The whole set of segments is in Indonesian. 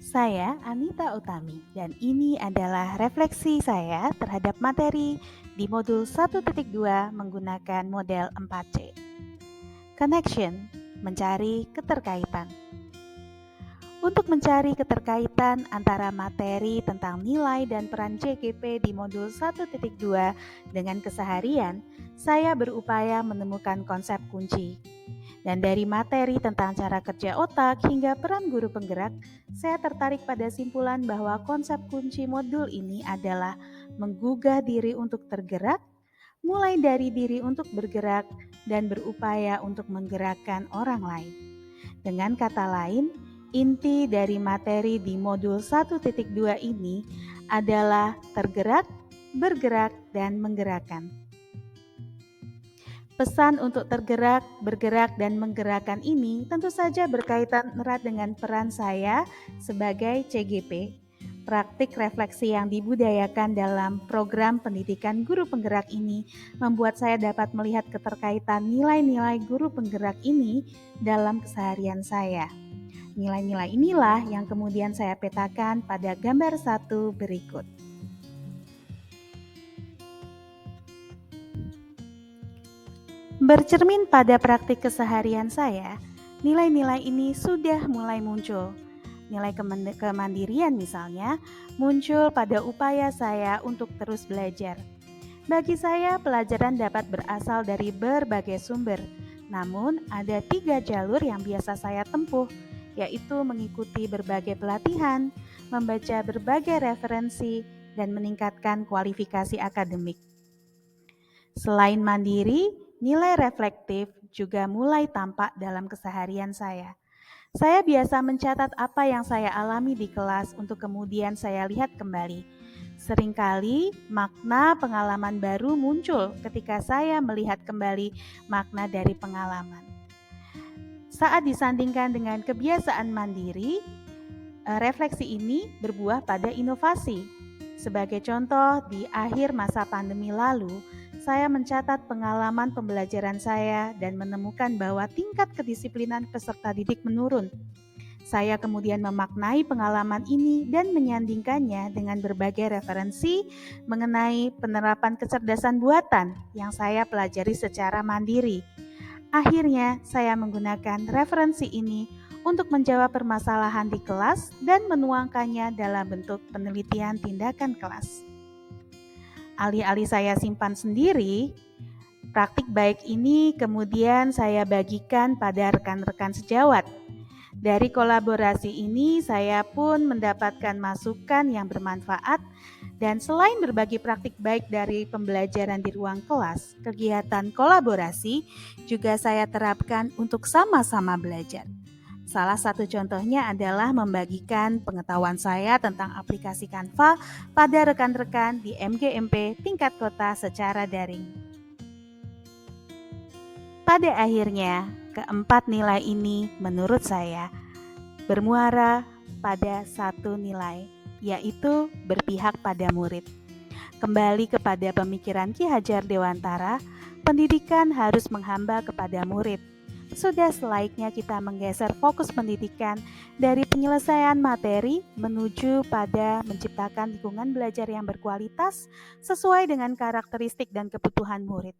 Saya Anita Utami dan ini adalah refleksi saya terhadap materi di modul 1.2 menggunakan model 4C. Connection, mencari keterkaitan. Untuk mencari keterkaitan antara materi tentang nilai dan peran CGP di modul 1.2 dengan keseharian, saya berupaya menemukan konsep kunci. Dan dari materi tentang cara kerja otak hingga peran guru penggerak, saya tertarik pada simpulan bahwa konsep kunci modul ini adalah menggugah diri untuk tergerak, mulai dari diri untuk bergerak, dan berupaya untuk menggerakkan orang lain. Dengan kata lain, inti dari materi di modul 1.2 ini adalah tergerak, bergerak, dan menggerakkan. Pesan untuk tergerak, bergerak, dan menggerakkan ini tentu saja berkaitan erat dengan peran saya sebagai CGP. Praktik refleksi yang dibudayakan dalam program pendidikan guru penggerak ini membuat saya dapat melihat keterkaitan nilai-nilai guru penggerak ini dalam keseharian saya. Nilai-nilai inilah yang kemudian saya petakan pada gambar 1 berikut. Bercermin pada praktik keseharian saya, nilai-nilai ini sudah mulai muncul. Nilai kemandirian misalnya muncul pada upaya saya untuk terus belajar. Bagi saya, pelajaran dapat berasal dari berbagai sumber. Namun, ada 3 jalur yang biasa saya tempuh, yaitu mengikuti berbagai pelatihan, membaca berbagai referensi, dan meningkatkan kualifikasi akademik. Selain mandiri, nilai reflektif juga mulai tampak dalam keseharian saya. Saya biasa mencatat apa yang saya alami di kelas untuk kemudian saya lihat kembali. Seringkali makna pengalaman baru muncul ketika saya melihat kembali makna dari pengalaman. Saat disandingkan dengan kebiasaan mandiri, refleksi ini berbuah pada inovasi. Sebagai contoh, di akhir masa pandemi lalu, saya mencatat pengalaman pembelajaran saya dan menemukan bahwa tingkat kedisiplinan peserta didik menurun. Saya kemudian memaknai pengalaman ini dan menyandingkannya dengan berbagai referensi mengenai penerapan kecerdasan buatan yang saya pelajari secara mandiri. Akhirnya, saya menggunakan referensi ini untuk menjawab permasalahan di kelas dan menuangkannya dalam bentuk penelitian tindakan kelas. Alih-alih saya simpan sendiri, praktik baik ini kemudian saya bagikan pada rekan-rekan sejawat. Dari kolaborasi ini, saya pun mendapatkan masukan yang bermanfaat, dan selain berbagi praktik baik dari pembelajaran di ruang kelas, kegiatan kolaborasi juga saya terapkan untuk sama-sama belajar. Salah satu contohnya adalah membagikan pengetahuan saya tentang aplikasi Canva pada rekan-rekan di MGMP tingkat kota secara daring. Pada akhirnya, keempat nilai ini menurut saya bermuara pada satu nilai, yaitu berpihak pada murid. Kembali kepada pemikiran Ki Hajar Dewantara, pendidikan harus menghamba kepada murid. Sudah selaiknya kita menggeser fokus pendidikan dari penyelesaian materi menuju pada menciptakan lingkungan belajar yang berkualitas sesuai dengan karakteristik dan kebutuhan murid.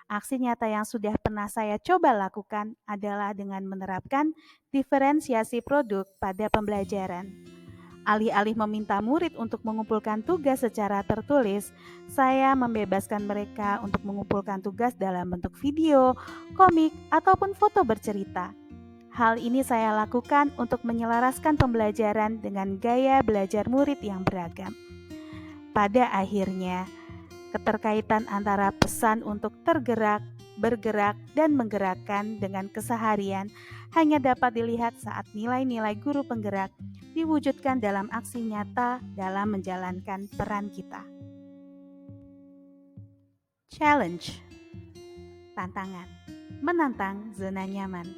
Aksi nyata yang sudah pernah saya coba lakukan adalah dengan menerapkan diferensiasi produk pada pembelajaran. Alih-alih meminta murid untuk mengumpulkan tugas secara tertulis, saya membebaskan mereka untuk mengumpulkan tugas dalam bentuk video, komik, ataupun foto bercerita. Hal ini saya lakukan untuk menyelaraskan pembelajaran dengan gaya belajar murid yang beragam. Pada akhirnya, keterkaitan antara pesan untuk tergerak, bergerak, dan menggerakkan dengan keseharian hanya dapat dilihat saat nilai-nilai guru penggerak diwujudkan dalam aksi nyata dalam menjalankan peran kita. Challenge, tantangan, menantang zona nyaman.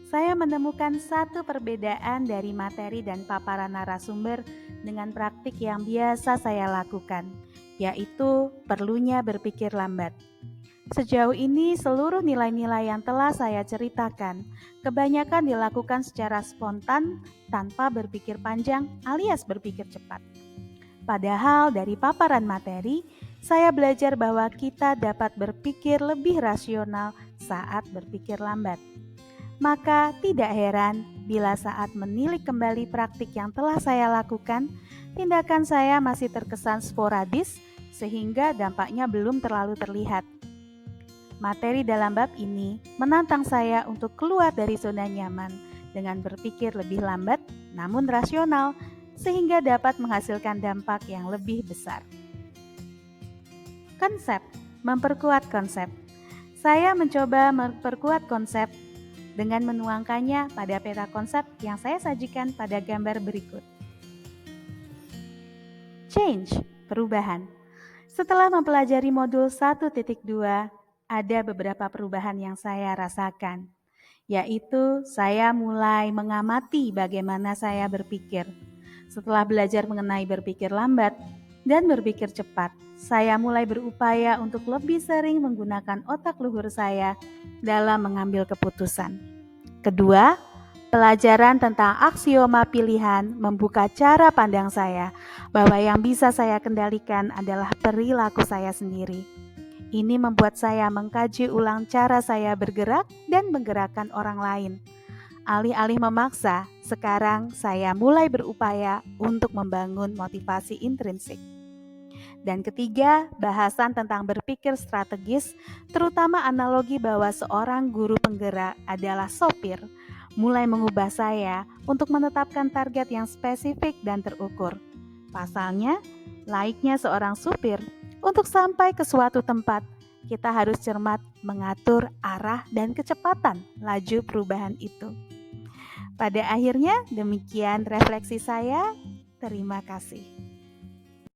Saya menemukan satu perbedaan dari materi dan paparan narasumber dengan praktik yang biasa saya lakukan, yaitu perlunya berpikir lambat. Sejauh ini, seluruh nilai-nilai yang telah saya ceritakan kebanyakan dilakukan secara spontan tanpa berpikir panjang alias berpikir cepat. Padahal dari paparan materi, saya belajar bahwa kita dapat berpikir lebih rasional saat berpikir lambat. Maka tidak heran bila saat menilik kembali praktik yang telah saya lakukan, tindakan saya masih terkesan sporadis sehingga dampaknya belum terlalu terlihat. Materi dalam bab ini menantang saya untuk keluar dari zona nyaman dengan berpikir lebih lambat namun rasional sehingga dapat menghasilkan dampak yang lebih besar. Konsep, memperkuat konsep. Saya mencoba memperkuat konsep dengan menuangkannya pada peta konsep yang saya sajikan pada gambar berikut. Change, perubahan. Setelah mempelajari modul 1.2, ada beberapa perubahan yang saya rasakan, yaitu saya mulai mengamati bagaimana saya berpikir. Setelah belajar mengenai berpikir lambat dan berpikir cepat, saya mulai berupaya untuk lebih sering menggunakan otak luhur saya dalam mengambil keputusan. Kedua, pelajaran tentang aksioma pilihan membuka cara pandang saya bahwa yang bisa saya kendalikan adalah perilaku saya sendiri. Ini membuat saya mengkaji ulang cara saya bergerak dan menggerakkan orang lain. Alih-alih memaksa, sekarang saya mulai berupaya untuk membangun motivasi intrinsik. Dan ketiga, bahasan tentang berpikir strategis, terutama analogi bahwa seorang guru penggerak adalah sopir, mulai mengubah saya untuk menetapkan target yang spesifik dan terukur. Pasalnya, layaknya seorang supir, untuk sampai ke suatu tempat, kita harus cermat mengatur arah dan kecepatan laju perubahan itu. Pada akhirnya, demikian refleksi saya. Terima kasih.